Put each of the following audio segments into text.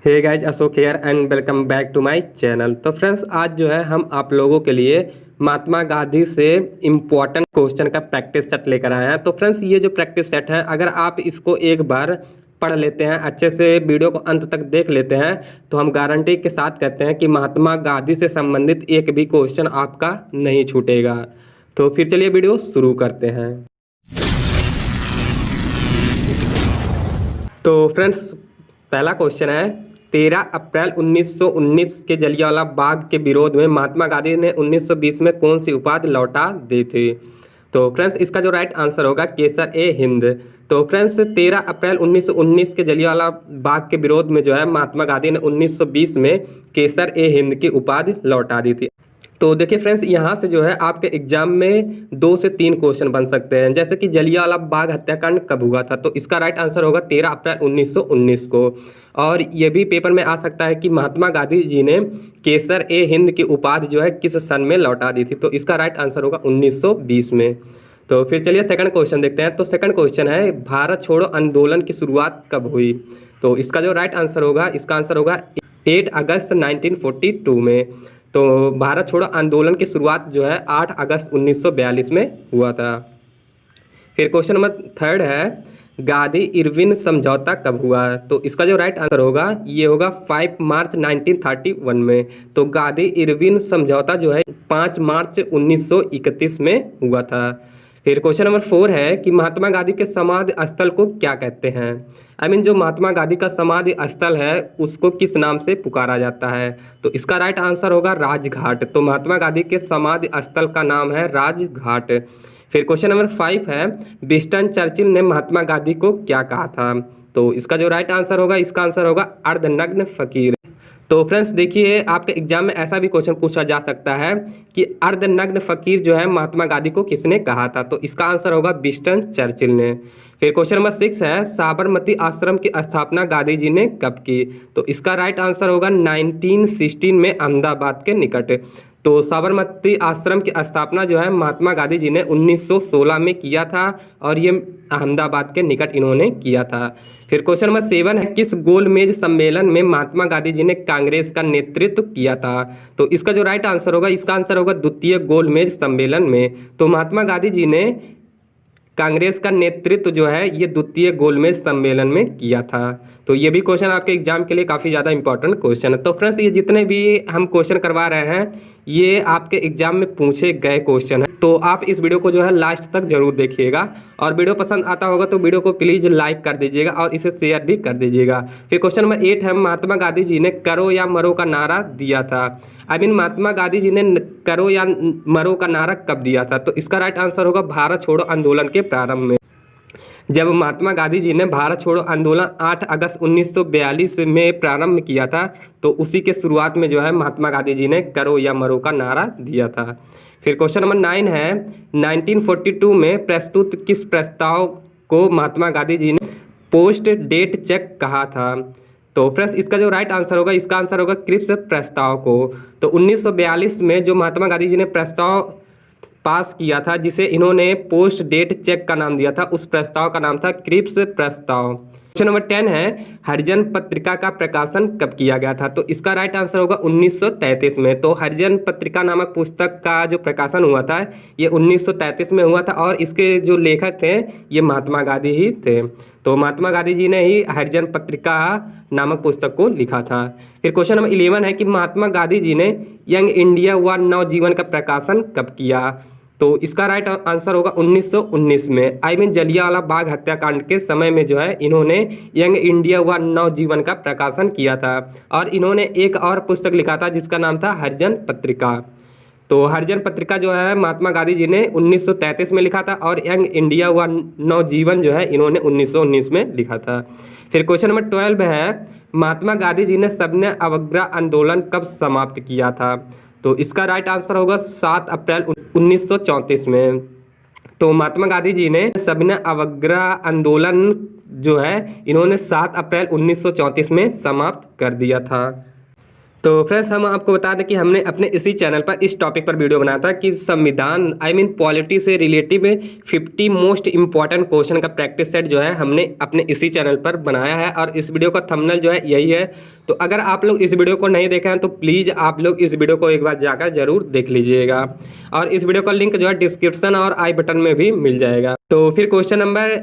Hey guys, Ashok here and welcome back to my channel. तो friends, आज जो है हम आप लोगों के लिए महात्मा गांधी से इम्पोर्टेंट क्वेश्चन का प्रैक्टिस सेट लेकर आए हैं। तो फ्रेंड्स, ये जो प्रैक्टिस सेट है, अगर आप इसको एक बार पढ़ लेते हैं, अच्छे से वीडियो को अंत तक देख लेते हैं, तो हम गारंटी के साथ कहते हैं कि महात्मा गांधी से संबंधित एक भी क्वेश्चन आपका नहीं छूटेगा। तो फिर चलिए वीडियो शुरू करते हैं। तो फ्रेंड्स, पहला क्वेश्चन है, 13 अप्रैल 1919 के जलियांवाला बाग के विरोध में महात्मा गांधी ने 1920 में कौन सी उपाधि लौटा दी थी? तो फ्रेंड्स, इसका जो राइट आंसर होगा केसर ए हिंद। तो फ्रेंड्स, 13 अप्रैल 1919 के जलियांवाला बाग के विरोध में जो है महात्मा गांधी ने 1920 में केसर ए हिंद की उपाधि लौटा दी थी। तो देखिए फ्रेंड्स, यहाँ से जो है आपके एग्जाम में 2 से 3 क्वेश्चन बन सकते हैं, जैसे कि जलियांवाला बाग हत्याकांड कब हुआ था। तो इसका राइट आंसर होगा 13 अप्रैल 1919 को। और ये भी पेपर में आ सकता है कि महात्मा गांधी जी ने केसर ए हिंद की उपाधि जो है किस सन में लौटा दी थी। तो इसका राइट आंसर होगा 1920 में। तो फिर चलिए सेकंड क्वेश्चन देखते हैं। तो सेकंड क्वेश्चन है, भारत छोड़ो आंदोलन की शुरुआत कब हुई? तो इसका जो राइट आंसर होगा, इसका आंसर होगा 8 अगस्त 1942 में। तो भारत छोड़ो आंदोलन की शुरुआत जो है 8 अगस्त 1942 में हुआ था। फिर क्वेश्चन नंबर थर्ड है, गांधी इरविन समझौता कब हुआ? तो इसका जो राइट आंसर होगा ये होगा 5 मार्च 1931 में। तो गांधी इरविन समझौता जो है 5 मार्च 1931 में हुआ था। फिर क्वेश्चन नंबर 4 है कि महात्मा गांधी के समाधि स्थल को क्या कहते हैं? जो महात्मा गांधी का समाधि स्थल है उसको किस नाम से पुकारा जाता है? तो इसका राइट आंसर होगा राजघाट। तो महात्मा गांधी के समाधि स्थल का नाम है राजघाट। फिर क्वेश्चन नंबर 5 है, विंस्टन चर्चिल ने महात्मा गांधी को क्या कहा था? तो इसका जो राइट आंसर होगा, इसका आंसर होगा अर्धनग्न फकीर। तो फ्रेंड्स देखिए, आपके एग्जाम में ऐसा भी क्वेश्चन पूछा जा सकता है कि अर्धनग्न फकीर जो है महात्मा गांधी को किसने कहा था? तो इसका आंसर होगा विंस्टन चर्चिल ने। फिर क्वेश्चन नंबर 6 है, साबरमती आश्रम की स्थापना गांधी जी ने कब की? तो इसका राइट आंसर होगा 1916 में अहमदाबाद के निकट। तो साबरमती आश्रम की स्थापना जो है महात्मा गांधी जी ने 1916 में किया था और ये अहमदाबाद के निकट इन्होंने किया था। फिर क्वेश्चन नंबर 7 है, किस गोलमेज सम्मेलन में महात्मा गांधी जी ने कांग्रेस का नेतृत्व किया था? तो इसका जो राइट आंसर होगा, इसका आंसर होगा द्वितीय गोलमेज सम्मेलन में। तो महात्मा गांधी जी ने कांग्रेस का नेतृत्व जो है ये द्वितीय गोलमेज सम्मेलन में किया था। तो ये भी क्वेश्चन आपके एग्जाम के लिए काफ़ी ज़्यादा इंपॉर्टेंट क्वेश्चन है। तो फ्रेंड्स, ये जितने भी हम क्वेश्चन करवा रहे हैं ये आपके एग्जाम में पूछे गए क्वेश्चन है। तो आप इस वीडियो को जो है लास्ट तक जरूर देखिएगा, और वीडियो पसंद आता होगा तो वीडियो को प्लीज़ लाइक कर दीजिएगा और इसे शेयर भी कर दीजिएगा। फिर क्वेश्चन नंबर 8 है, महात्मा गांधी जी ने करो या मरो का नारा दिया था। महात्मा गांधी जी ने करो या मरो का नारा कब दिया था? तो इसका राइट आंसर होगा भारत छोड़ो आंदोलन के प्रारंभ में। जब महात्मा गांधी जी ने भारत छोड़ो आंदोलन 8 अगस्त 1942 में प्रारंभ किया था, तो उसी के शुरुआत में जो है महात्मा गांधी जी ने करो या मरो का नारा दिया था। फिर क्वेश्चन नंबर 9 है, 1942 में प्रस्तुत किस प्रस्ताव को महात्मा गांधी जी ने पोस्ट डेट चेक कहा था? तो फ्रेंड्स, इसका जो राइट आंसर होगा, इसका आंसर होगा क्रिप्स प्रस्ताव को। तो 1942 में जो महात्मा गांधी जी ने प्रस्ताव पास किया था जिसे इन्होंने पोस्ट डेट चेक का नाम दिया था, उस प्रस्ताव का नाम था क्रिप्स प्रस्ताव। क्वेश्चन नंबर 10 है, हरिजन पत्रिका का प्रकाशन कब किया गया था? तो इसका राइट आंसर होगा 1933 में। तो हरिजन पत्रिका नामक पुस्तक का जो प्रकाशन हुआ था ये 1933 में हुआ था, और इसके जो लेखक थे ये महात्मा गांधी ही थे। तो महात्मा गांधी जी ने ही हरिजन पत्रिका नामक पुस्तक को लिखा था। फिर क्वेश्चन नंबर 11 है कि महात्मा गांधी जी ने यंग इंडिया व नवजीवन का प्रकाशन कब किया? तो इसका राइट आंसर होगा 1919 में। जलियांवाला बाग हत्याकांड के समय में जो है इन्होंने यंग इंडिया व नवजीवन का प्रकाशन किया था, और इन्होंने एक और पुस्तक लिखा था जिसका नाम था हरिजन पत्रिका। तो हरिजन पत्रिका जो है महात्मा गांधी जी ने 1933 में लिखा था, और यंग इंडिया व नवजीवन जो है इन्होंने 1919 में लिखा था। फिर क्वेश्चन नंबर 12 है, महात्मा गांधी जी ने सविनय अवज्ञा आंदोलन कब समाप्त किया था? तो इसका राइट आंसर होगा 7 अप्रैल 1934 में। तो महात्मा गांधी जी ने सविनय अवज्ञा आंदोलन जो है इन्होंने 7 अप्रैल 1934 में समाप्त कर दिया था। तो फ्रेंड्स हम आपको बता दें कि हमने अपने इसी चैनल पर इस टॉपिक पर वीडियो बनाया था कि संविधान पॉलिटी से रिलेटिव 50 मोस्ट इंपॉर्टेंट क्वेश्चन का प्रैक्टिस सेट जो है हमने अपने इसी चैनल पर बनाया है और इस वीडियो का थंबनेल जो है यही है। तो अगर आप लोग इस वीडियो को नहीं देखे हैं तो प्लीज़ आप लोग इस वीडियो को एक बार जाकर जरूर देख लीजिएगा और इस वीडियो का लिंक जो है डिस्क्रिप्शन और आई बटन में भी मिल जाएगा। तो फिर क्वेश्चन नंबर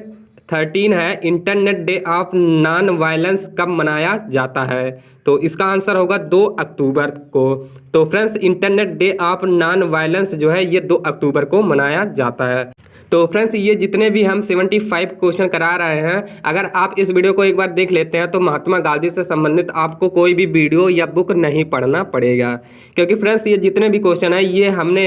13 है, internet day of non violence कब मनाया जाता है? तो इसका आंसर होगा 2 अक्टूबर को। तो friends internet day of non violence जो है ये 2 अक्टूबर को मनाया जाता है। तो फ्रेंड्स ये जितने भी हम 75 क्वेश्चन करा रहे हैं, अगर आप इस वीडियो को एक बार देख लेते हैं तो महात्मा गांधी से संबंधित आपको कोई भी वीडियो या बुक नहीं पढ़ना पड़ेगा, क्योंकि फ्रेंड्स ये जितने भी क्वेश्चन है ये हमने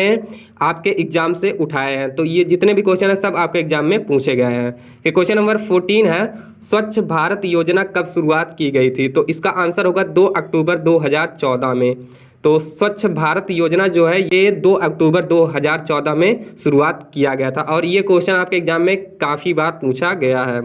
आपके एग्जाम से उठाए हैं। तो ये जितने भी क्वेश्चन है सब आपके एग्जाम में पूछे गए हैं। फिर क्वेश्चन नंबर 14 है, स्वच्छ भारत योजना कब शुरुआत की गई थी? तो इसका आंसर होगा 2 अक्टूबर 2014 में। तो स्वच्छ भारत योजना जो है ये 2 अक्टूबर 2014 में शुरुआत किया गया था और ये क्वेश्चन आपके एग्जाम में काफ़ी बार पूछा गया है।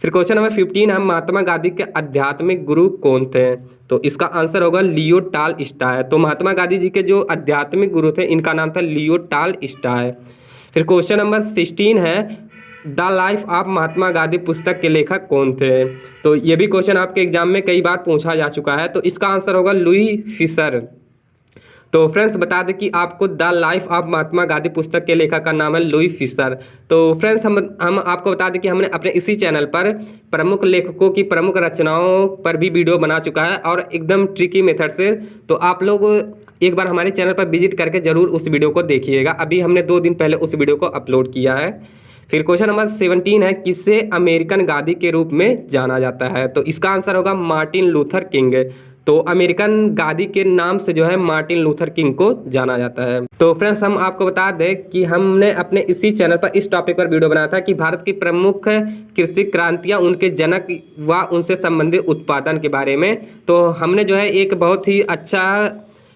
फिर क्वेश्चन नंबर 15 है, महात्मा गांधी के आध्यात्मिक गुरु कौन थे? तो इसका आंसर होगा लियो टॉलस्टॉय। तो महात्मा गांधी जी के जो आध्यात्मिक गुरु थे इनका नाम था लियो टॉलस्टॉय। फिर क्वेश्चन नंबर 16 है, the life of Mahatma Gandhi पुस्तक के लेखक कौन थे? तो ये भी क्वेश्चन आपके एग्जाम में कई बार पूछा जा चुका है। तो इसका आंसर होगा लुई फिशर। तो फ्रेंड्स बता दें कि आपको the life of Mahatma Gandhi पुस्तक के लेखक का नाम है लुई फिशर। तो फ्रेंड्स हम आपको बता दें कि हमने अपने इसी चैनल पर प्रमुख लेखकों की प्रमुख रचनाओं पर भी वीडियो बना चुका है और एकदम ट्रिकी मेथड से। तो आप लोग एक बार हमारे चैनल पर विजिट करके जरूर उस वीडियो को देखिएगा। अभी हमने 2 दिन पहले उस वीडियो को अपलोड किया है। फिर क्वेश्चन नंबर 17 है, किसे अमेरिकन गांधी के रूप में जाना जाता है? तो इसका आंसर होगा मार्टिन लूथर किंग। तो अमेरिकन गांधी के नाम से जो है मार्टिन लूथर किंग को जाना जाता है। तो फ्रेंड्स हम आपको बता दें कि हमने अपने इसी चैनल पर इस टॉपिक पर वीडियो बनाया था कि भारत की प्रमुख कृषि क्रांतियां, उनके जनक व उनसे संबंधित उत्पादन के बारे में। तो हमने जो है एक बहुत ही अच्छा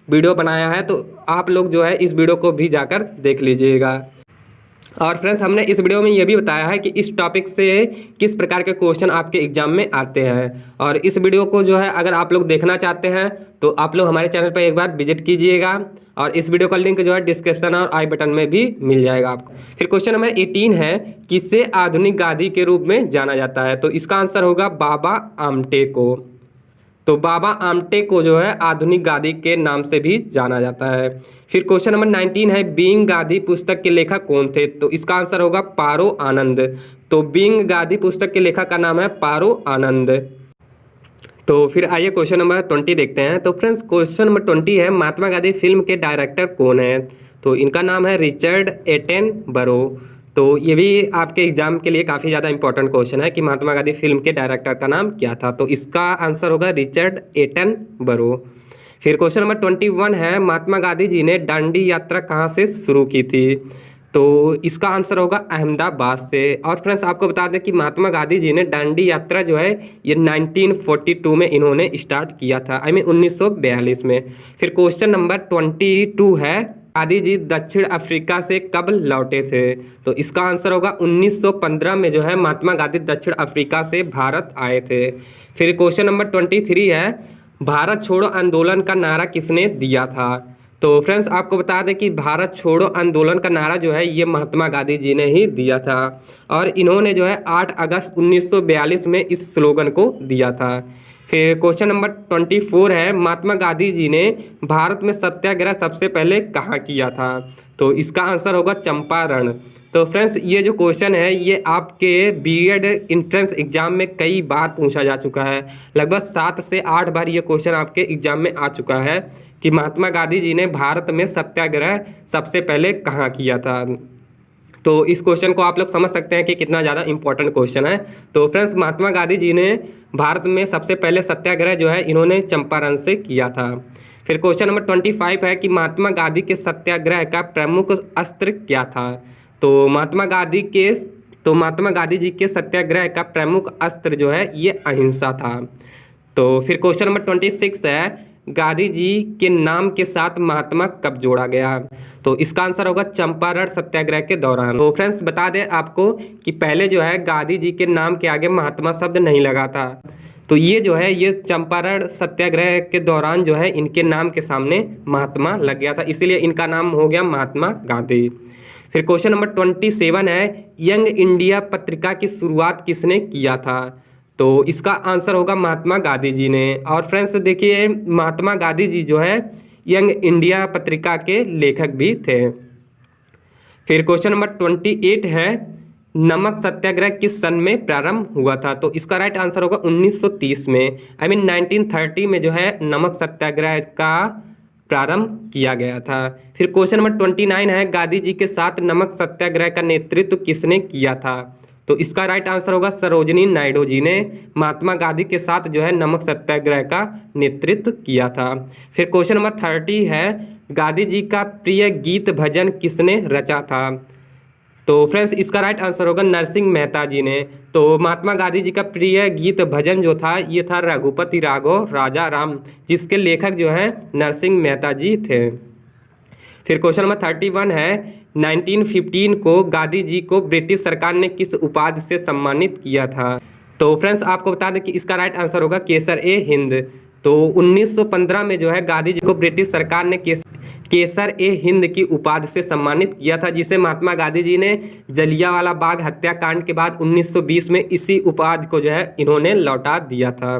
वीडियो बनाया है, तो आप लोग जो है इस वीडियो को भी जाकर देख लीजिएगा। और फ्रेंड्स हमने इस वीडियो में यह भी बताया है कि इस टॉपिक से किस प्रकार के क्वेश्चन आपके एग्जाम में आते हैं। और इस वीडियो को जो है अगर आप लोग देखना चाहते हैं तो आप लोग हमारे चैनल पर एक बार विजिट कीजिएगा और इस वीडियो का लिंक जो है डिस्क्रिप्शन और आई बटन में भी मिल जाएगा आपको। फिर क्वेश्चन नंबर 18 है, किसे आधुनिक गांधी के रूप में जाना जाता है? तो इसका आंसर होगा बाबा आमटे को। तो बाबा आमटे को जो है आधुनिक गांधी के नाम से भी जाना जाता है। फिर क्वेश्चन नंबर 19 है, बीइंग गांधी पुस्तक के लेखक कौन थे? तो इसका आंसर होगा पारो आनंद। तो बीइंग गांधी पुस्तक के लेखक का नाम है पारो आनंद। तो फिर आइए क्वेश्चन नंबर 20 देखते हैं। तो फ्रेंड्स क्वेश्चन नंबर 20 है, महात्मा गांधी फिल्म के डायरेक्टर कौन है? तो इनका नाम है रिचर्ड एटनबरो। तो ये भी आपके एग्जाम के लिए काफ़ी ज़्यादा इंपॉर्टेंट क्वेश्चन है कि महात्मा गांधी फिल्म के डायरेक्टर का नाम क्या था? तो इसका आंसर होगा रिचर्ड एटनबरो। फिर क्वेश्चन नंबर 21 है, महात्मा गांधी जी ने दांडी यात्रा कहाँ से शुरू की थी? तो इसका आंसर होगा अहमदाबाद से। और फ्रेंड्स आपको बता दें कि महात्मा गांधी जी ने दांडी यात्रा जो है ये 1942 में इन्होंने स्टार्ट किया था, 1942 में। फिर क्वेश्चन नंबर 22 है, गांधी जी दक्षिण अफ्रीका से कब लौटे थे? तो इसका आंसर होगा 1915 में जो है महात्मा गांधी दक्षिण अफ्रीका से भारत आए थे। फिर क्वेश्चन नंबर 23 है, भारत छोड़ो आंदोलन का नारा किसने दिया था? तो फ्रेंड्स आपको बता दें कि भारत छोड़ो आंदोलन का नारा जो है ये महात्मा गांधी जी ने ही दिया था और इन्होंने जो है 8 अगस्त 1942 में इस स्लोगन को दिया था। फिर क्वेश्चन नंबर 24 है, महात्मा गांधी जी ने भारत में सत्याग्रह सबसे पहले कहाँ किया था? तो इसका आंसर होगा चंपारण। तो फ्रेंड्स ये जो क्वेश्चन है ये आपके बीएड एंट्रेंस एग्जाम में कई बार पूछा जा चुका है, लगभग 7 से 8 बार ये क्वेश्चन आपके एग्जाम में आ चुका है कि महात्मा गांधी जी ने भारत में सत्याग्रह सबसे पहले कहाँ किया था। तो इस क्वेश्चन को आप लोग समझ सकते हैं कि कितना ज़्यादा इंपॉर्टेंट क्वेश्चन है। तो फ्रेंड्स महात्मा गांधी जी ने भारत में सबसे पहले सत्याग्रह जो है इन्होंने चंपारण से किया था। फिर क्वेश्चन नंबर 25 है कि महात्मा गांधी के सत्याग्रह का प्रमुख अस्त्र क्या था? तो महात्मा गांधी जी के सत्याग्रह का प्रमुख अस्त्र जो है ये अहिंसा था। तो फिर क्वेश्चन नंबर 26 है, गांधी जी के नाम के साथ महात्मा कब जोड़ा गया? तो इसका आंसर होगा चंपारण सत्याग्रह के दौरान। तो फ्रेंड्स बता दें आपको कि पहले जो है गांधी जी के नाम के आगे महात्मा शब्द नहीं लगा था। तो ये जो है ये चंपारण सत्याग्रह के दौरान जो है इनके नाम के सामने महात्मा लग गया था, इसीलिए इनका नाम हो गया महात्मा गांधी। फिर क्वेश्चन नंबर 27 है, यंग इंडिया पत्रिका की शुरुआत किसने किया था? तो इसका आंसर होगा महात्मा गांधी जी ने। और फ्रेंड्स देखिए, महात्मा गांधी जी जो है यंग इंडिया पत्रिका के लेखक भी थे। फिर क्वेश्चन नंबर 28 है, नमक सत्याग्रह किस सन में प्रारंभ हुआ था? तो इसका राइट आंसर होगा 1930 में, 1930 में जो है नमक सत्याग्रह का प्रारंभ किया गया था। फिर क्वेश्चन नंबर 29 है, गांधी जी के साथ नमक सत्याग्रह का नेतृत्व किसने किया था? तो इसका राइट आंसर होगा सरोजिनी नायडू जी ने महात्मा गांधी के साथ जो है नमक सत्याग्रह का नेतृत्व किया था। फिर क्वेश्चन नंबर 30 है, गांधी जी का प्रिय गीत भजन किसने रचा था? तो फ्रेंड्स इसका राइट आंसर होगा नरसिंह मेहता जी ने। तो महात्मा गांधी जी का प्रिय गीत भजन जो था ये था रघुपति राघव राजा राम, जिसके लेखक जो है नरसिंह मेहता जी थे। फिर क्वेश्चन नंबर 31 है, 1915 को गांधी जी को ब्रिटिश सरकार ने किस उपाधि से सम्मानित किया था? तो फ्रेंड्स आपको बता दें कि इसका राइट आंसर होगा केसर ए हिंद। तो 1915 में जो है गांधी जी को ब्रिटिश सरकार ने केसर ए हिंद की उपाधि से सम्मानित किया था, जिसे महात्मा गांधी जी ने जलियांवाला बाग हत्याकांड के बाद 1920 में इसी उपाधि को जो है इन्होंने लौटा दिया था।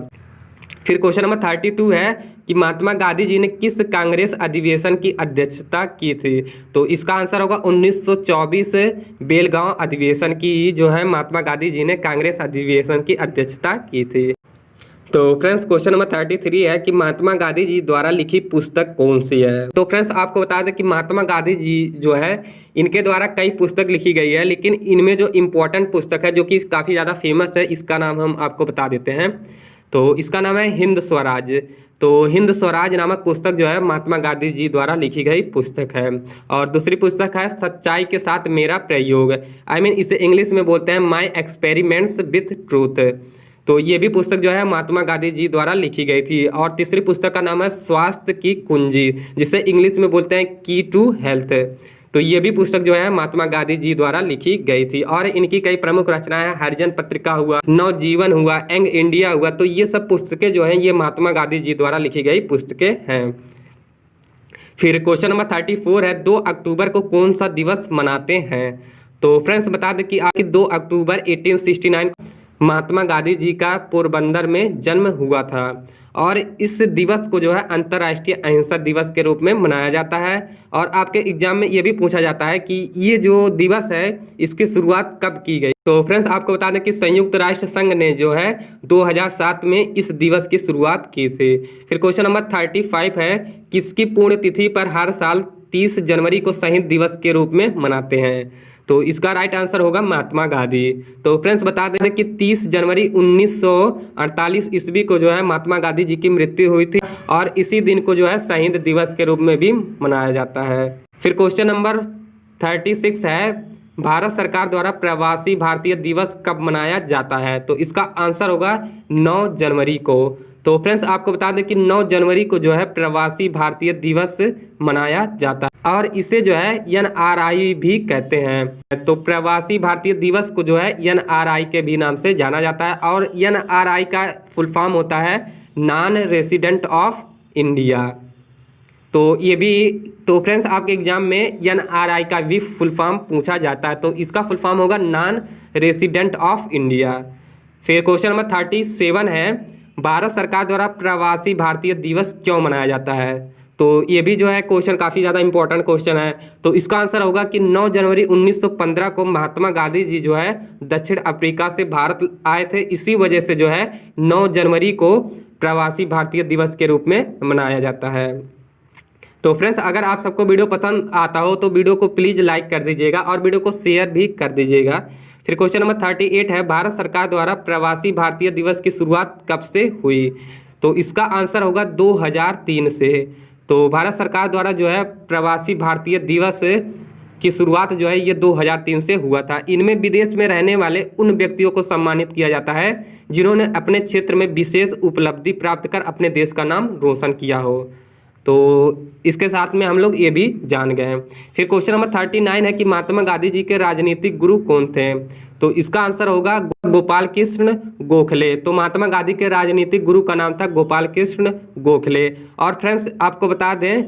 फिर क्वेश्चन नंबर 32 है कि महात्मा गांधी जी ने किस कांग्रेस अधिवेशन की अध्यक्षता की थी? तो इसका आंसर होगा 1924 बेलगांव अधिवेशन की जो है महात्मा गांधी जी ने कांग्रेस अधिवेशन की अध्यक्षता की थी। तो फ्रेंड्स क्वेश्चन नंबर 33 है कि महात्मा गांधी जी द्वारा लिखी पुस्तक कौन सी है? तो फ्रेंड्स आपको बता दें कि महात्मा गांधी जी जो है इनके द्वारा कई पुस्तक लिखी गई है, लेकिन इनमें जो इम्पोर्टेंट पुस्तक है जो कि काफ़ी ज़्यादा फेमस है, इसका नाम हम आपको बता देते हैं। तो इसका नाम है हिंद स्वराज। तो हिंद स्वराज नामक पुस्तक जो है महात्मा गांधी जी द्वारा लिखी गई पुस्तक है। और दूसरी पुस्तक है सच्चाई के साथ मेरा प्रयोग, इसे इंग्लिश में बोलते हैं माई एक्सपेरिमेंट्स विथ ट्रूथ। तो ये भी पुस्तक जो है महात्मा गांधी जी द्वारा लिखी गई थी। और तीसरी पुस्तक का नाम है स्वास्थ्य की कुंजी, जिसे इंग्लिश में बोलते हैं की टू हेल्थ। तो ये भी पुस्तक जो है महात्मा गांधी जी द्वारा लिखी गई थी। और इनकी कई प्रमुख रचनाएं हरिजन पत्रिका हुआ, नवजीवन हुआ, यंग इंडिया हुआ, तो ये सब पुस्तकें जो हैं ये महात्मा गांधी जी द्वारा लिखी गई पुस्तकें हैं। फिर क्वेश्चन नंबर 34 है, 2 अक्टूबर को कौन सा दिवस मनाते हैं? तो फ्रेंड्स बता दें कि आज 2 अक्टूबर 1869 महात्मा गांधी जी का पोरबंदर में जन्म हुआ था। और इस दिवस को जो है अंतर्राष्ट्रीय अहिंसा दिवस के रूप में मनाया जाता है। और आपके एग्जाम में ये भी पूछा जाता है कि ये जो दिवस है इसकी शुरुआत कब की गई? तो फ्रेंड्स आपको बता दें कि संयुक्त राष्ट्र संघ ने जो है 2007 में इस दिवस की शुरुआत की थी। फिर क्वेश्चन नंबर 35 है, किसकी पुण्य तिथि पर हर साल 30 जनवरी को शहीद दिवस के रूप में मनाते हैं? तो इसका राइट आंसर होगा महात्मा गांधी। तो फ्रेंड्स बता दें कि 30 जनवरी 1948 ईस्वी को जो है महात्मा गांधी जी की मृत्यु हुई थी, और इसी दिन को जो है शहीद दिवस के रूप में भी मनाया जाता है। फिर क्वेश्चन नंबर 36 है, भारत सरकार द्वारा प्रवासी भारतीय दिवस कब मनाया जाता है? तो इसका आंसर होगा 9 जनवरी को। तो फ्रेंड्स आपको बता दें कि 9 जनवरी को जो है प्रवासी भारतीय दिवस मनाया जाता है, और इसे जो है NRI भी कहते हैं। तो प्रवासी भारतीय दिवस को जो है NRI के भी नाम से जाना जाता है। और NRI का फुल फॉर्म होता है नॉन रेसिडेंट ऑफ इंडिया। तो ये भी, तो फ्रेंड्स आपके एग्जाम में NRI का भी फुल फॉर्म पूछा जाता है। तो इसका फुल फॉर्म होगा नॉन रेसिडेंट ऑफ इंडिया। फिर क्वेश्चन नंबर 37 है, भारत सरकार द्वारा प्रवासी भारतीय दिवस क्यों मनाया जाता है? तो ये भी जो है क्वेश्चन काफ़ी ज़्यादा इंपॉर्टेंट क्वेश्चन है। तो इसका आंसर होगा कि 9 जनवरी 1915 को महात्मा गांधी जी जो है दक्षिण अफ्रीका से भारत आए थे, इसी वजह से जो है 9 जनवरी को प्रवासी भारतीय दिवस के रूप में मनाया जाता है। तो फ्रेंड्स अगर आप सबको वीडियो पसंद आता हो तो वीडियो को प्लीज़ लाइक कर दीजिएगा और वीडियो को शेयर भी कर दीजिएगा। फिर क्वेश्चन नंबर 38 है, भारत सरकार द्वारा प्रवासी भारतीय दिवस की शुरुआत कब से हुई? तो इसका आंसर होगा 2003 से। तो भारत सरकार द्वारा जो है प्रवासी भारतीय दिवस की शुरुआत जो है ये 2003 से हुआ था। इनमें विदेश में रहने वाले उन व्यक्तियों को सम्मानित किया जाता है जिन्होंने अपने क्षेत्र में विशेष उपलब्धि प्राप्त कर अपने देश का नाम रोशन किया हो। तो इसके साथ में हम लोग ये भी जान गए। फिर क्वेश्चन नंबर 39 है कि महात्मा गांधी जी के राजनीतिक गुरु कौन थे? तो इसका आंसर होगा गोपाल कृष्ण गोखले। तो महात्मा गांधी के राजनीतिक गुरु का नाम था गोपाल कृष्ण गोखले। और फ्रेंड्स आपको बता दें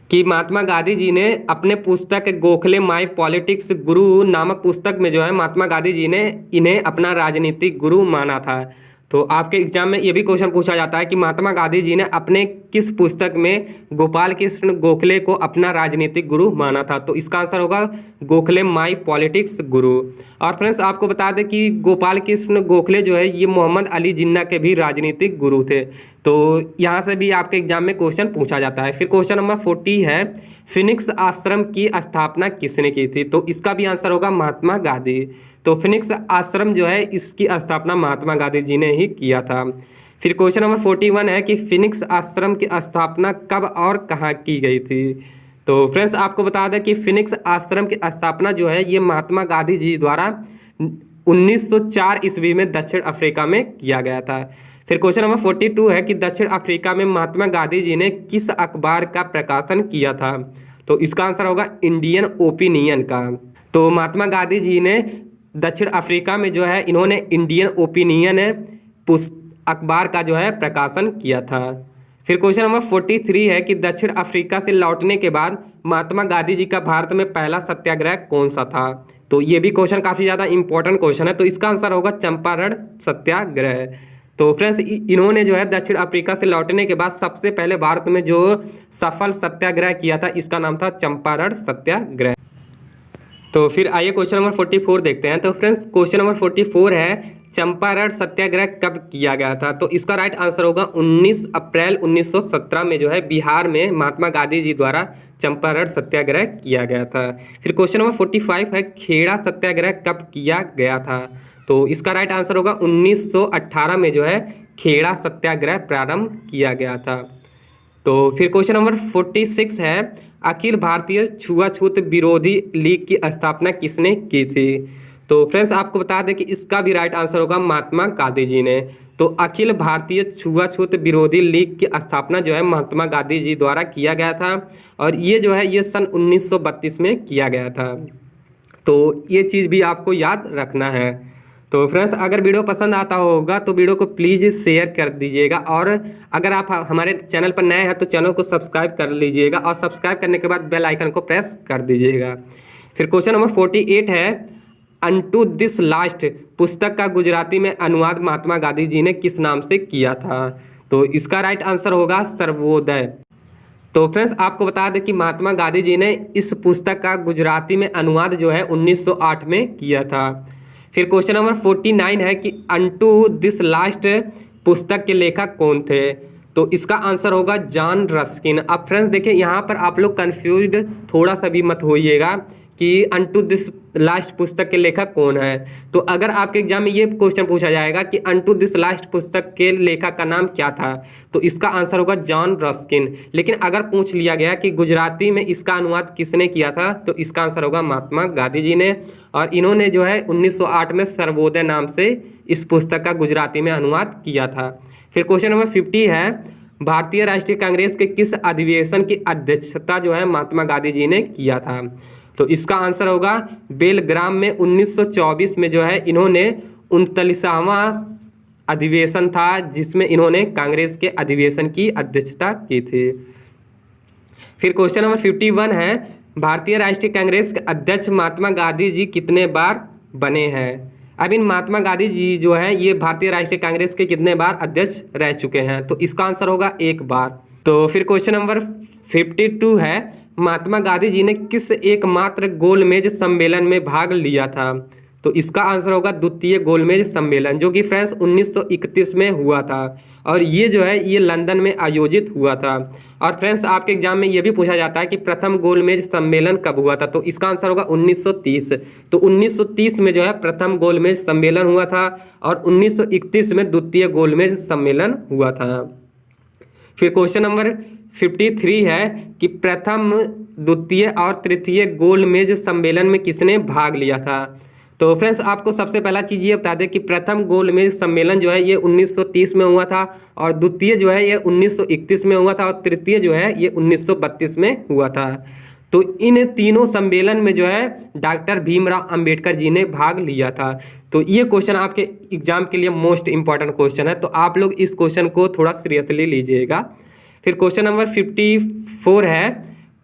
कि महात्मा गांधी जी ने अपने पुस्तक गोखले माय पॉलिटिक्स गुरु नामक पुस्तक में जो है महात्मा गांधी जी ने इन्हें अपना राजनीतिक गुरु माना था। तो आपके एग्जाम में ये भी क्वेश्चन पूछा जाता है कि महात्मा गांधी जी ने अपने किस पुस्तक में गोपाल कृष्ण गोखले को अपना राजनीतिक गुरु माना था। तो इसका आंसर होगा गोखले माय पॉलिटिक्स गुरु। और फ्रेंड्स आपको बता दें कि गोपाल कृष्ण गोखले जो है ये मोहम्मद अली जिन्ना के भी राजनीतिक गुरु थे। तो यहाँ से भी आपके एग्जाम में क्वेश्चन पूछा जाता है। फिर क्वेश्चन नंबर 40 है, फिनिक्स आश्रम की स्थापना किसने की थी। तो इसका भी आंसर होगा महात्मा गांधी। तो फिनिक्स आश्रम जो है इसकी स्थापना महात्मा गांधी जी ने ही किया था। फिर क्वेश्चन नंबर 41 है कि फिनिक्स आश्रम की स्थापना कब और कहाँ की गई थी। तो फ्रेंड्स आपको बता दें कि फिनिक्स आश्रम की स्थापना जो है ये महात्मा गांधी जी द्वारा 1904 ईस्वी में दक्षिण अफ्रीका में किया गया था। फिर क्वेश्चन नंबर 42 है कि दक्षिण अफ्रीका में महात्मा गांधी जी ने किस अखबार का प्रकाशन किया था। तो इसका आंसर होगा इंडियन ओपिनियन का। तो महात्मा गांधी जी ने दक्षिण अफ्रीका में जो है इन्होंने इंडियन ओपिनियन अखबार का जो है प्रकाशन किया था। फिर क्वेश्चन नंबर 43 है कि दक्षिण अफ्रीका से लौटने के बाद महात्मा गांधी जी का भारत में पहला सत्याग्रह कौन सा था। तो ये भी क्वेश्चन काफ़ी ज़्यादा इंपॉर्टेंट क्वेश्चन है। तो इसका आंसर होगा चंपारण सत्याग्रह। तो फ्रेंड्स इन्होंने जो है दक्षिण अफ्रीका से लौटने के बाद सबसे पहले भारत में जो सफल सत्याग्रह किया था इसका नाम था चंपारण सत्याग्रह। तो फिर आइए क्वेश्चन नंबर 44 देखते हैं। तो फ्रेंड्स क्वेश्चन नंबर 44 है चंपारण सत्याग्रह कब किया गया था। तो इसका राइट आंसर होगा 19 अप्रैल 1917 में जो है बिहार में महात्मा गांधी जी द्वारा चंपारण सत्याग्रह किया गया था। फिर क्वेश्चन नंबर 45 है खेड़ा सत्याग्रह कब किया गया था। तो इसका राइट आंसर होगा 1918 में जो है खेड़ा सत्याग्रह प्रारंभ किया गया था। तो फिर क्वेश्चन नंबर 46 है अखिल भारतीय छुआछूत विरोधी लीग की स्थापना किसने की थी। तो फ्रेंड्स आपको बता दें कि इसका भी राइट आंसर होगा महात्मा गांधी जी ने। तो अखिल भारतीय छुआछूत विरोधी लीग की स्थापना जो है महात्मा गांधी जी द्वारा किया गया था और ये जो है ये सन 1932 में किया गया था। तो ये चीज़ भी आपको याद रखना है। तो फ्रेंड्स अगर वीडियो पसंद आता होगा तो वीडियो को प्लीज़ शेयर कर दीजिएगा और अगर आप हमारे चैनल पर नए हैं तो चैनल को सब्सक्राइब कर लीजिएगा और सब्सक्राइब करने के बाद बेल आइकन को प्रेस कर दीजिएगा। फिर क्वेश्चन नंबर 48 है अनटू दिस लास्ट पुस्तक का गुजराती में अनुवाद महात्मा गांधी जी ने किस नाम से किया था। तो इसका राइट आंसर होगा सर्वोदय। तो फ्रेंड्स आपको बता दें कि महात्मा गांधी जी ने इस पुस्तक का गुजराती में अनुवाद जो है 1908 में किया था। फिर क्वेश्चन नंबर 49 है कि अनटू दिस लास्ट पुस्तक के लेखक कौन थे। तो इसका आंसर होगा जॉन रस्किन। अब फ्रेंड्स देखिए यहाँ पर आप लोग कंफ्यूज्ड थोड़ा सा भी मत होइएगा कि अनटू दिस लास्ट पुस्तक के लेखक कौन है। तो अगर आपके एग्जाम में ये क्वेश्चन पूछा जाएगा कि अनटू दिस लास्ट पुस्तक के लेखक का नाम क्या था तो इसका आंसर होगा जॉन रस्किन। लेकिन अगर पूछ लिया गया कि गुजराती में इसका अनुवाद किसने किया था तो इसका आंसर होगा महात्मा गांधी जी ने और इन्होंने जो है 1908 में सर्वोदय नाम से इस पुस्तक का गुजराती में अनुवाद किया था। फिर क्वेश्चन नंबर 50 है भारतीय राष्ट्रीय कांग्रेस के किस अधिवेशन की अध्यक्षता जो है महात्मा गांधी जी ने किया था। तो इसका आंसर होगा बेलग्राम में 1924 में जो है इन्होंने 39वां अधिवेशन था जिसमें इन्होंने कांग्रेस के अधिवेशन की अध्यक्षता की थी। फिर क्वेश्चन नंबर 51 है भारतीय राष्ट्रीय कांग्रेस के अध्यक्ष महात्मा गांधी जी कितने बार बने हैं। अब इन महात्मा गांधी जी जो हैं ये भारतीय राष्ट्रीय कांग्रेस के कितने बार अध्यक्ष रह चुके हैं। तो इसका आंसर होगा एक बार। तो फिर क्वेश्चन नंबर 52 है महात्मा गांधी जी ने किस एकमात्र गोलमेज सम्मेलन में भाग लिया था। तो इसका आंसर होगा द्वितीय गोलमेज सम्मेलन जो कि फ्रेंड्स 1931 में हुआ था और ये जो है ये लंदन में आयोजित हुआ था। और फ्रेंड्स आपके एग्जाम में ये भी पूछा जाता है कि प्रथम गोलमेज सम्मेलन कब हुआ था। तो इसका आंसर होगा 1930। तो 1930 में जो है प्रथम गोलमेज सम्मेलन हुआ था और 1931 में द्वितीय गोलमेज सम्मेलन हुआ था। फिर क्वेश्चन नंबर 53 है कि प्रथम द्वितीय और तृतीय गोलमेज सम्मेलन में किसने भाग लिया था। तो फ्रेंड्स आपको सबसे पहला चीज़ ये बता दें कि प्रथम गोलमेज सम्मेलन जो है ये 1930 में हुआ था और द्वितीय जो है ये 1931 में हुआ था और तृतीय जो है ये 1932 में हुआ था। तो इन तीनों सम्मेलन में जो है डॉक्टर भीमराव अंबेडकर जी ने भाग लिया था। तो ये क्वेश्चन आपके एग्जाम के लिए मोस्ट इंपॉर्टेंट क्वेश्चन है, तो आप लोग इस क्वेश्चन को थोड़ा सीरियसली लीजिएगा। फिर क्वेश्चन नंबर 54 है,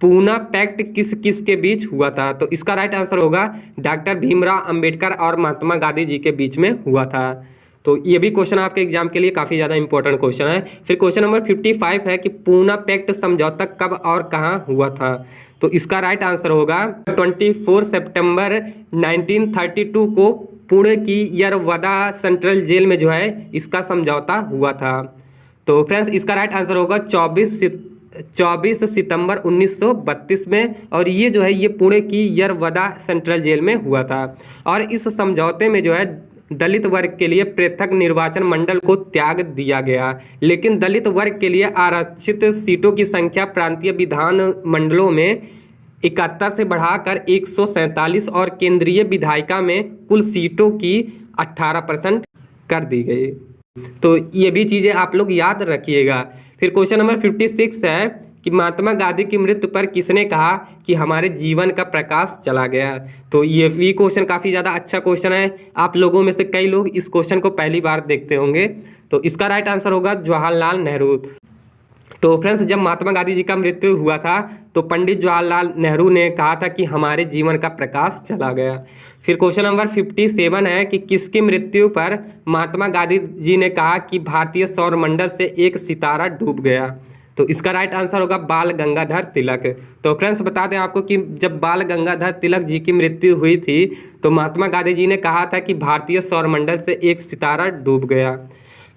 पूना पैक्ट किस किस के बीच हुआ था? तो इसका राइट आंसर होगा डॉक्टर भीमराव अंबेडकर और महात्मा गांधी जी के बीच में हुआ था। तो ये भी क्वेश्चन आपके एग्जाम के लिए काफ़ी ज़्यादा इंपॉर्टेंट क्वेश्चन है। फिर क्वेश्चन नंबर 55 है कि पूना पैक्ट समझौता कब और कहाँ हुआ था? तो इसका राइट आंसर होगा 24 सितंबर 1932 को पुणे की यरवदा सेंट्रल जेल में जो है इसका समझौता हुआ था। तो फ्रेंड्स इसका राइट आंसर होगा 24 सितंबर 1932 में, और ये जो है ये पुणे की यरवदा सेंट्रल जेल में हुआ था। और इस समझौते में जो है दलित वर्ग के लिए पृथक निर्वाचन मंडल को त्याग दिया गया, लेकिन दलित वर्ग के लिए आरक्षित सीटों की संख्या प्रांतीय विधान मंडलों में 71 से बढ़ाकर 147 और केंद्रीय विधायिका में कुल सीटों की 18% कर दी गई। तो ये भी चीज़ें आप लोग याद रखिएगा। फिर क्वेश्चन नंबर 56 है कि महात्मा गांधी की मृत्यु पर किसने कहा कि हमारे जीवन का प्रकाश चला गया? तो ये भी क्वेश्चन काफ़ी ज़्यादा अच्छा क्वेश्चन है। आप लोगों में से कई लोग इस क्वेश्चन को पहली बार देखते होंगे। तो इसका राइट आंसर होगा जवाहरलाल नेहरू। तो फ्रेंड्स जब महात्मा गांधी जी का मृत्यु हुआ था तो पंडित जवाहरलाल नेहरू ने कहा था कि हमारे जीवन का प्रकाश चला गया। फिर क्वेश्चन नंबर 57 है कि किसकी मृत्यु पर महात्मा गांधी जी ने कहा कि भारतीय सौर मंडल से एक सितारा डूब गया? तो इसका राइट आंसर होगा बाल गंगाधर तिलक। तो फ्रेंड्स बता दें आपको कि जब बाल गंगाधर तिलक जी की मृत्यु हुई थी तो महात्मा गांधी जी ने कहा था कि भारतीय सौर मंडल से एक सितारा डूब गया।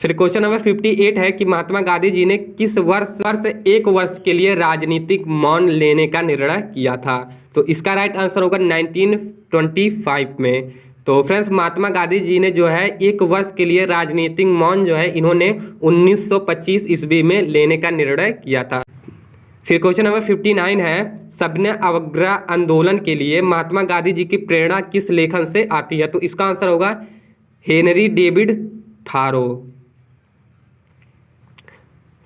फिर क्वेश्चन नंबर 58 है कि महात्मा गांधी जी ने किस वर्ष एक वर्ष के लिए राजनीतिक मौन लेने का निर्णय किया था? तो इसका राइट आंसर होगा 1925 में। तो फ्रेंड्स महात्मा गांधी जी ने जो है एक वर्ष के लिए राजनीतिक मौन जो है इन्होंने 1925 ईस्वी में लेने का निर्णय किया था। फिर क्वेश्चन नंबर 59 है, सबने अवज्ञा आंदोलन के लिए महात्मा गांधी जी की प्रेरणा किस लेखन से आती है? तो इसका आंसर होगा हेनरी डेविड थारो।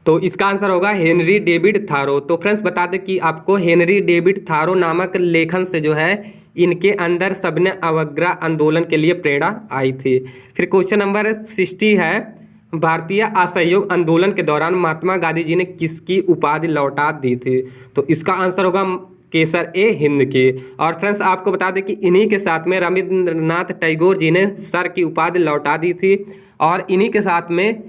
तो इसका आंसर होगा हेनरी डेविड थारो। तो फ्रेंड्स बता दें कि आपको हेनरी डेविड थारो नामक लेखन से जो है इनके अंदर सबने अवज्ञा आंदोलन के लिए प्रेरणा आई थी। फिर क्वेश्चन नंबर 60 है, भारतीय असहयोग आंदोलन के दौरान महात्मा गांधी जी ने किसकी उपाधि लौटा दी थी? तो इसका आंसर होगा केसर ए हिंद की। और फ्रेंड्स आपको बता दें कि इन्हीं के साथ में रविंद्रनाथ टैगोर जी ने सर की उपाधि लौटा दी थी, और इन्हीं के साथ में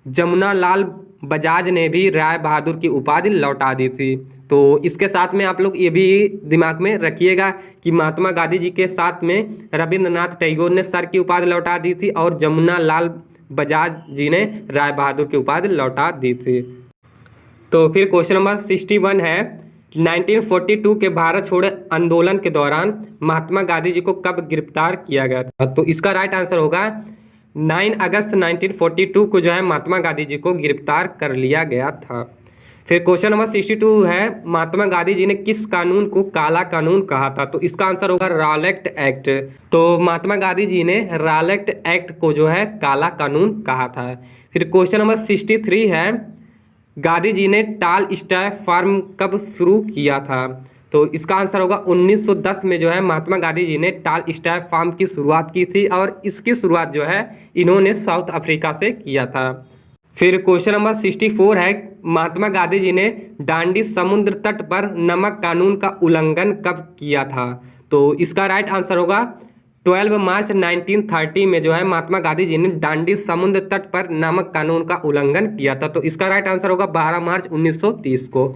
जमुनालाल बजाज ने भी राय बहादुर की उपाधि लौटा दी थी। तो इसके साथ में आप लोग ये भी दिमाग में रखिएगा कि महात्मा गांधी जी के साथ में रविंद्रनाथ टैगोर ने सर की उपाधि लौटा दी थी और जमुनालाल बजाज जी ने राय बहादुर की उपाधि लौटा दी थी। तो फिर क्वेश्चन नंबर 61 है, 1942 के भारत छोड़ो आंदोलन के दौरान महात्मा गांधी जी को कब गिरफ्तार किया गया था? तो इसका राइट आंसर होगा 9 अगस्त 1942 को जो है महात्मा गांधी जी को गिरफ्तार कर लिया गया था। फिर क्वेश्चन नंबर 62 है, महात्मा गांधी जी ने किस कानून को काला कानून कहा था? तो इसका आंसर होगा रॉलेट एक्ट। तो महात्मा गांधी जी ने रॉलेट एक्ट को जो है काला कानून कहा था। फिर क्वेश्चन नंबर 63 है, गांधी जी ने टाल स्टॉय फार्म कब शुरू किया था? तो इसका आंसर होगा 1910 में जो है महात्मा गांधी जी ने टाल स्टॉय फार्म की शुरुआत की थी, और इसकी शुरुआत जो है इन्होंने साउथ अफ्रीका से किया था। फिर क्वेश्चन नंबर 64 है, महात्मा गांधी जी ने दांडी समुद्र तट पर नमक कानून का उल्लंघन कब किया था? तो इसका राइट आंसर होगा 12 मार्च 1930 में जो है महात्मा गांधी जी ने दांडी समुद्र तट पर नमक कानून का उल्लंघन किया था। तो इसका राइट आंसर होगा 12 मार्च 1930 को।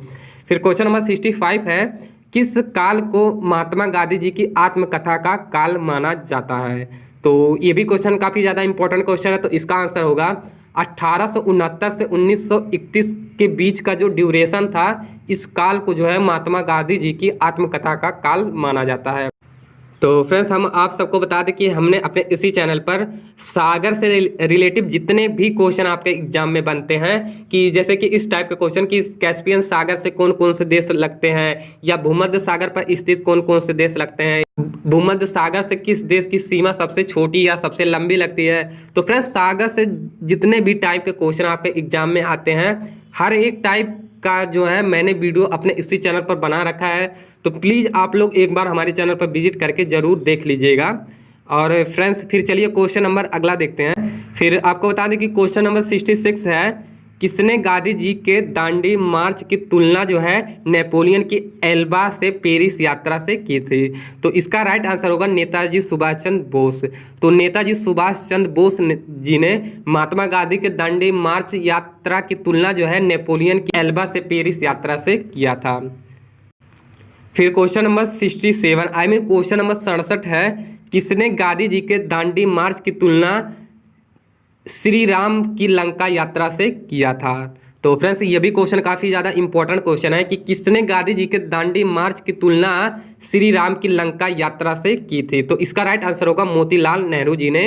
फिर क्वेश्चन नंबर 65 है, किस काल को महात्मा गांधी जी की आत्मकथा का काल माना जाता है? तो ये भी क्वेश्चन काफ़ी ज़्यादा इंपॉर्टेंट क्वेश्चन है। तो इसका आंसर होगा 1869 से 1931 के बीच का जो ड्यूरेशन था, इस काल को जो है महात्मा गांधी जी की आत्मकथा का काल माना जाता है। तो फ्रेंड्स हम आप सबको बता दें कि हमने अपने इसी चैनल पर सागर से रिलेटिव जितने भी क्वेश्चन आपके एग्जाम में बनते हैं, कि जैसे कि इस टाइप के क्वेश्चन कि कैस्पियन सागर से कौन कौन से देश लगते हैं, या भूमध्य सागर पर स्थित कौन कौन से देश लगते हैं, भूमध्य सागर से किस देश की सीमा सबसे छोटी या सबसे लंबी लगती है। तो फ्रेंड्स सागर से जितने भी टाइप के क्वेश्चन आपके एग्जाम में आते हैं, हर एक टाइप का जो है मैंने वीडियो अपने इसी चैनल पर बना रखा है, तो प्लीज़ आप लोग एक बार हमारे चैनल पर विजिट करके ज़रूर देख लीजिएगा। और फ्रेंड्स फिर चलिए क्वेश्चन नंबर अगला देखते हैं। फिर आपको बता दें कि क्वेश्चन नंबर 66 है, किसने गांधी जी के दांडी मार्च की तुलना जो है नेपोलियन की एल्बा से पेरिस यात्रा से की थी? तो इसका राइट आंसर होगा नेताजी सुभाष चंद्र बोस। तो नेताजी सुभाष चंद्र बोस जी ने महात्मा गांधी के दांडी मार्च यात्रा की तुलना जो है नेपोलियन की एल्बा से पेरिस यात्रा से किया था। फिर क्वेश्चन नंबर 67 क्वेश्चन नंबर 67 है, किसने गांधी जी के दांडी मार्च की तुलना श्री राम की लंका यात्रा से किया था? तो फ्रेंड्स ये भी क्वेश्चन काफ़ी ज़्यादा इंपॉर्टेंट क्वेश्चन है कि किसने गांधी जी के दांडी मार्च की तुलना श्री राम की लंका यात्रा से की थी? तो इसका राइट आंसर होगा मोतीलाल नेहरू जी ने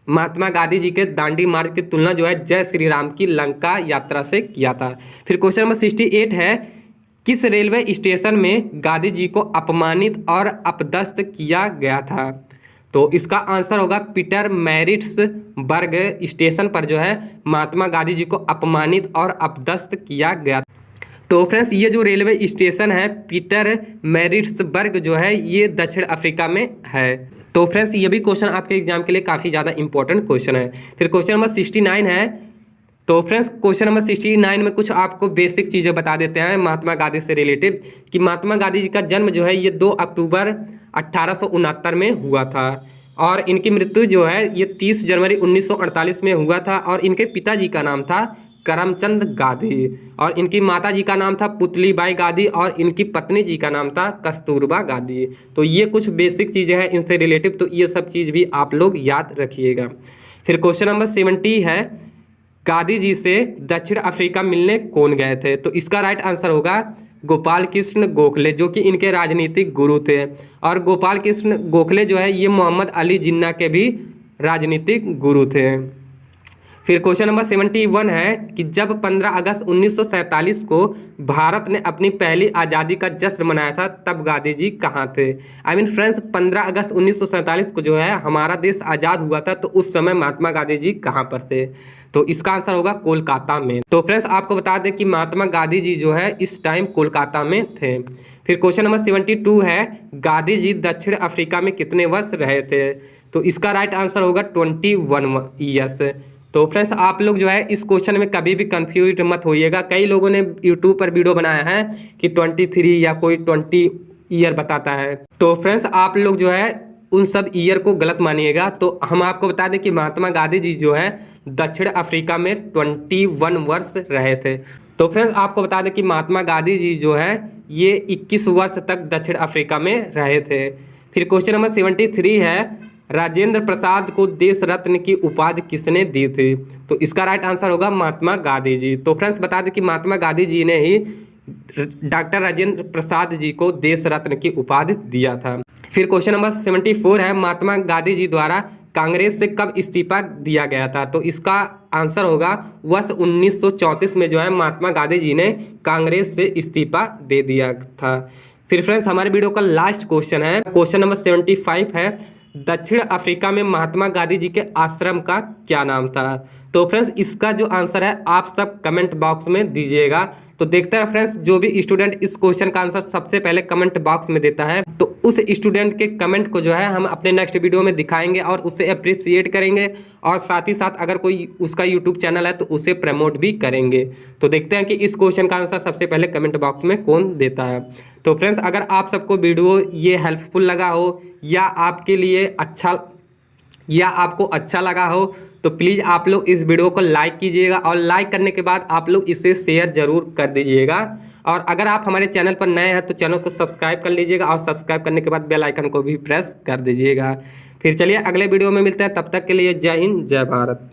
महात्मा गांधी जी के दांडी मार्च की तुलना जो है जय श्री राम की लंका यात्रा से किया था। फिर क्वेश्चन नंबर 68 है, किस रेलवे स्टेशन में गांधी जी को अपमानित और अपदस्थ किया गया था? तो इसका आंसर होगा पीटर मैरिट्सबर्ग स्टेशन पर जो है महात्मा गांधी जी को अपमानित और अपदस्थ किया गया। तो फ्रेंड्स ये जो रेलवे स्टेशन है पीटर मैरिट्सबर्ग जो है ये दक्षिण अफ्रीका में है। तो फ्रेंड्स ये भी क्वेश्चन आपके एग्जाम के लिए काफ़ी ज़्यादा इंपॉर्टेंट क्वेश्चन है। फिर क्वेश्चन नंबर 69 है। तो फ्रेंड्स क्वेश्चन नंबर 69 में कुछ आपको बेसिक चीज़ें बता देते हैं महात्मा गांधी से रिलेटिव कि महात्मा गांधी जी का जन्म जो है ये 2 अक्टूबर 1869 में हुआ था और इनकी मृत्यु जो है ये 30 जनवरी 1948 में हुआ था और इनके पिताजी का नाम था करमचंद गांधी और इनकी माता जी का नाम था पुतलीबाई गांधी और इनकी पत्नी जी का नाम था कस्तूरबा गांधी। तो ये कुछ बेसिक चीज़ें हैं इनसे रिलेटिव, तो ये सब चीज़ भी आप लोग याद रखिएगा। फिर क्वेश्चन नंबर 70 है, गांधी जी से दक्षिण अफ्रीका मिलने कौन गए थे? तो इसका राइट आंसर होगा गोपाल कृष्ण गोखले जो कि इनके राजनीतिक गुरु थे और गोपाल कृष्ण गोखले जो है ये मोहम्मद अली जिन्ना के भी राजनीतिक गुरु थे। फिर क्वेश्चन नंबर 71 है कि जब 15 अगस्त 1947 को भारत ने अपनी पहली आज़ादी का जश्न मनाया था तब गांधी जी कहाँ थे? फ्रेंड्स 15 अगस्त 1947 को जो है हमारा देश आज़ाद हुआ था, तो उस समय महात्मा गांधी जी कहाँ पर थे? तो इसका आंसर होगा कोलकाता में। तो फ्रेंड्स आपको बता दें कि महात्मा गांधी जी जो है इस टाइम कोलकाता में थे। फिर क्वेश्चन नंबर 72 है, गांधी जी दक्षिण अफ्रीका में कितने वर्ष रहे थे? तो इसका राइट आंसर होगा 21 ईयर्स। तो फ्रेंड्स आप लोग जो है इस क्वेश्चन में कभी भी कंफ्यूज मत होइएगा। कई लोगों ने यूट्यूब पर वीडियो बनाया है कि 23 या कोई 20 ईयर बताता है, तो फ्रेंड्स आप लोग जो है उन सब ईयर को गलत मानिएगा। तो हम आपको बता दें कि महात्मा गांधी जी जो है दक्षिण अफ्रीका में 21 वर्ष रहे थे। तो फ्रेंड्स आपको बता दें कि महात्मा गांधी जी जो है ये 21 वर्ष तक दक्षिण अफ्रीका में रहे थे। फिर क्वेश्चन नंबर 73 है, राजेंद्र प्रसाद को देश रत्न की उपाधि किसने दी थी? तो इसका राइट आंसर होगा महात्मा गांधी जी। तो फ्रेंड्स बता दें कि महात्मा गांधी जी ने ही डॉक्टर राजेंद्र प्रसाद जी को देश रत्न की उपाधि दिया था। फिर क्वेश्चन नंबर 74 है, महात्मा गांधी जी द्वारा कांग्रेस से कब इस्तीफा दिया गया था? तो इसका आंसर होगा वर्ष 1934 में जो है महात्मा गांधी जी ने कांग्रेस से इस्तीफा दे दिया था। फिर फ्रेंड्स हमारे वीडियो का लास्ट क्वेश्चन है, क्वेश्चन नंबर 75 है, दक्षिण अफ्रीका में महात्मा गांधी जी के आश्रम का क्या नाम था? तो फ्रेंड्स इसका जो आंसर है आप सब कमेंट बॉक्स में दीजिएगा। तो देखते हैं फ्रेंड्स जो भी स्टूडेंट इस क्वेश्चन का आंसर सबसे पहले कमेंट बॉक्स में देता है तो उस स्टूडेंट के कमेंट को जो है हम अपने नेक्स्ट वीडियो में दिखाएंगे और उसे अप्रिसिएट करेंगे और साथ ही साथ अगर कोई उसका यूट्यूब चैनल है तो उसे प्रमोट भी करेंगे। तो देखते हैं कि इस क्वेश्चन का आंसर सबसे पहले कमेंट बॉक्स में कौन देता है। तो फ्रेंड्स अगर आप सबको वीडियो ये हेल्पफुल लगा हो या आपके लिए आपको अच्छा लगा हो तो प्लीज़ आप लोग इस वीडियो को लाइक कीजिएगा और लाइक करने के बाद आप लोग इसे शेयर ज़रूर कर दीजिएगा। और अगर आप हमारे चैनल पर नए हैं तो चैनल को सब्सक्राइब कर लीजिएगा और सब्सक्राइब करने के बाद बेल आइकन को भी प्रेस कर दीजिएगा। फिर चलिए अगले वीडियो में मिलते हैं, तब तक के लिए जय हिंद जय भारत।